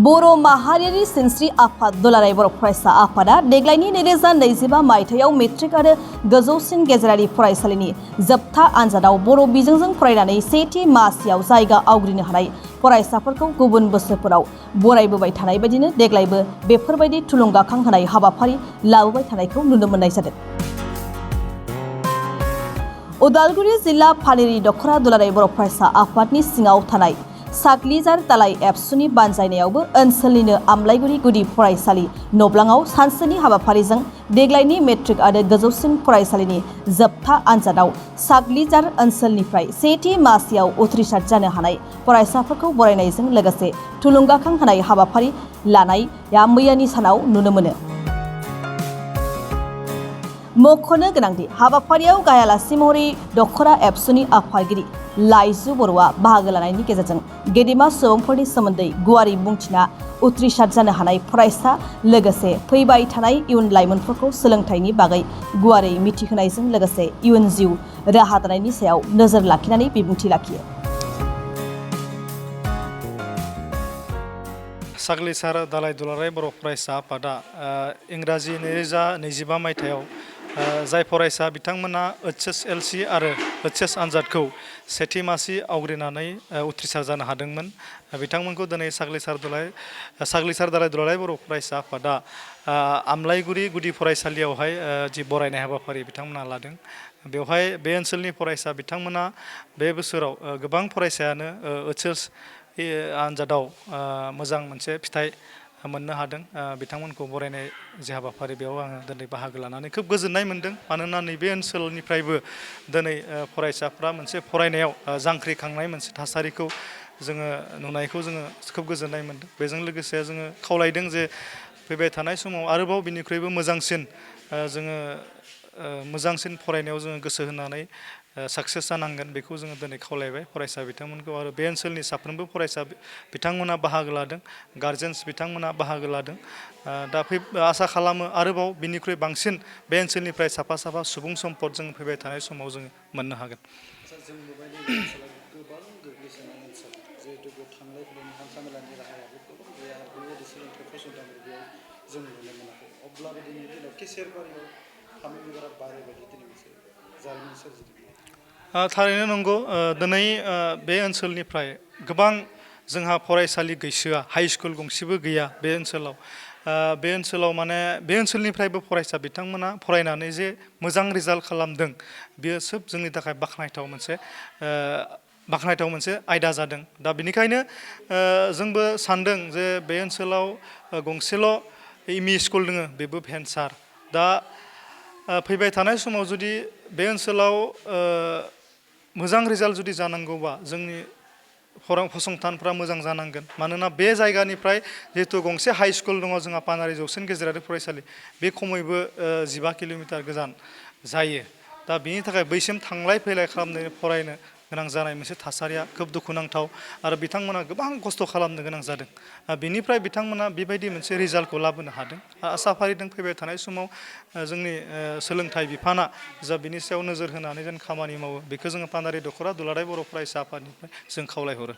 बर' माहारियारि सिनस्रि आफाद दुलाराय बर' फरायसा आफादा देग्लायनि 2025 मायथाइयाव मेट्रिक आरो गोजौसिन गेजेरारि फरायसालिनि जोबथा आनजादाव बर' बिजोंजों फरायनानै सेथि मासियाव जायगा आवग्रिनो हानाय फरायसाफोरखौ गुबुन बोसोरफोराव बरायबोबाय थानाय बायदिनो देग्लायबो बेफोरबायदि थुलुंगाखां होनाय हाबाफारि लाबोबाय थानायखौ नुनो मोननाय जादों। उदालगुरि जिल्ला फालिरि दखरा दुलाराय बर' फरायसा आफादनि सिङाव थानाय साग्लिजार दालाय एबसुनि बानजायनायावबो ओनसोलनिनो आमलायगुरि गुदि फरायसालि नब्लाङाव सानसेनि हाबाफारिजों देग्लायनि मेट्रिक आरो गोजौसिन फरायसालिनि जोबथा आनजादाव साग्लिजार ओनसोलनिफ्राय सेथि मासियाव उथ्रिसार जानो हानाय फरायसाफोरखौ बरायनायजों लोगोसे थुलुंगाखां होनाय हाबाफारि लानाया मैयानि सानाव नुनो मोनो। मख'नो गोनांदि हाबाफारियाव गाहायालासि महरै दखरा एबसुनि आफादगिरि लाइजु बर'आ बाहागो लानायनि गेजेरजों गेदेमा सुबुंफोरनि सोमोन्दै गुवारै बुंथिना उथ्रिसार जानो हानाय फरायसा लोगोसे फैबाय थानाय इयुन लाइमोनफोरखौ सोलोंथाइनि बागै गुवारै मिथिहोनायजों लोगोसे इयुन जिउ राहा दानायनि सायाव नोजोर लाखिनानै बिबुंथि लाखियो। साग्लिसार दालाय दुलाराय बर' फरायसा आफादा इंराजि 2025 मायथाइयाव जाय फरायसा बिथांमोना HSLC आरो HS आनजादखौ सेथि मासि आवग्रिनानै उथ्रिसार जानो हादोंमोन बिथांमोनखौ दिनै साग्लिसार दालाय दुलाराय बर' फरायसा आफादा आमलायगुरि गुदि फरायसालियावहाय जि बरायनाय हाबाफारि बिथांमोना लादों। बेवहाय बे ओनसोलनि फरायसा बिथांमोना बे बोसोराव गोबां फरायसायानो HS आनजादाव मोजां मोनसे फिथाइ मोननो हादों। बिथांमोनखौ बरायनाय जे हाबाफारि बेयाव आङो दिनै बाहागो लानानै खोब गोजोननाय मोनदों। मानोना नैबे ओनसोलनिफ्रायबो दिनै फरायसाफ्रा मोनसे फरायनायाव जांख्रिखांनाय मोनसे थासारिखौ जोङो नुनायखौ जोङो खोब गोजोननाय मोनदों। बेजों लोगोसे जोङो खावलायदों जे फैबाय थानाय समाव आरोबाव बिनिख्रुइबो मोजांसिन जोङो मोजांसिन फरायनायाव जोङो गोसो होनानै साक्सेस जानांगोन बेखौ जोङो दिनै खावलायबाय फरायसा बिथांमोनखौ। आरो बे ओनसोलनि साफ्रोमबो फरायसा बिथांमोना बाहागो लादों, गार्जेन्स बिथांमोना बाहागो लादों। दा आसा खालामो आरोबाव बिनिख्रुइ बांसिन बे ओनसोलनिफ्राय साफा सुबुं सम्पद जों फैबाय थानाय समाव जोङो मोननो हागोन। जों नुबाय नैबे ओनसोला गोबां गोग्लैसोनाय ओनसोल, जिहेतु बेयाव थांलाय फैलायनि हान्थामेलानि राहायाबो गोबां गैया, बेबायदि सोलोंथाइ फसंथानफोर बेयाव जों नुनो मोनाखै। अब्लाबो दिनैनि दिनाव केसियारबारियाव थामहिनबारा बारायबायदि दिनै मोनसे जारिमिन सोरजिदों। थारैनो नंगौ। दिनै बे ओनसोलनिफ्राय गोबां जोंहा फरायसालि गैसोआ, हाइ स्कुल गंसेबो गैया बे ओनसोलाव। बे ओनसोलाव माने बे ओनसोलनिफ्रायबो फरायसा बिथांमोना फरायनानै जे मोजां रिजाल्ट खालामदों बेयो सोब जोंनि थाखाय बाख्नायथाव मोनसे आयदा जादों। दा बेनिखायनो जोंबो सानदों जे बे ओनसोलाव गंसेल' एमइ स्कुल दङ, बेबो भेन्सार। दा फैबाय थानाय समाव जुदि बे ओनसोलाव मोजां रिजाल्ट जुदि जानांगौबा जोंनि फसंथानफ्रा मोजां जानांगोन। मानोना बे जायगानिफ्राय जिहेतु गंसे हाइ स्कुल दङ जोंहा पानारि जौसिन गेजेरारि फरायसालि, बे खमैबो 15 किल'मिटार गोजान जायो। दा बेनि थाखाय बैसिम थांलाय फैलाय खालामनो फरायनो गोनां जानाय मोनसे थासारिया खोब दुखुनांथाव आरो बिथांमोना गोबां खस्थ' खालामनो गोनां जादों। बेनिफ्राय बिथांमोना बेबायदि मोनसे रिजाल्टखौ लाबोनो हादों। आसा फारिदों फैबाय थानाय समाव जोंनि सोलोंथाइ बिफाना जा बिनि सायाव नोजोर होनानै जों खामानि मावो, बेखौ जोङो पानारि दखरा दुलाराय बर' फरायसा आफादनिफ्राय जों खावलायहरो।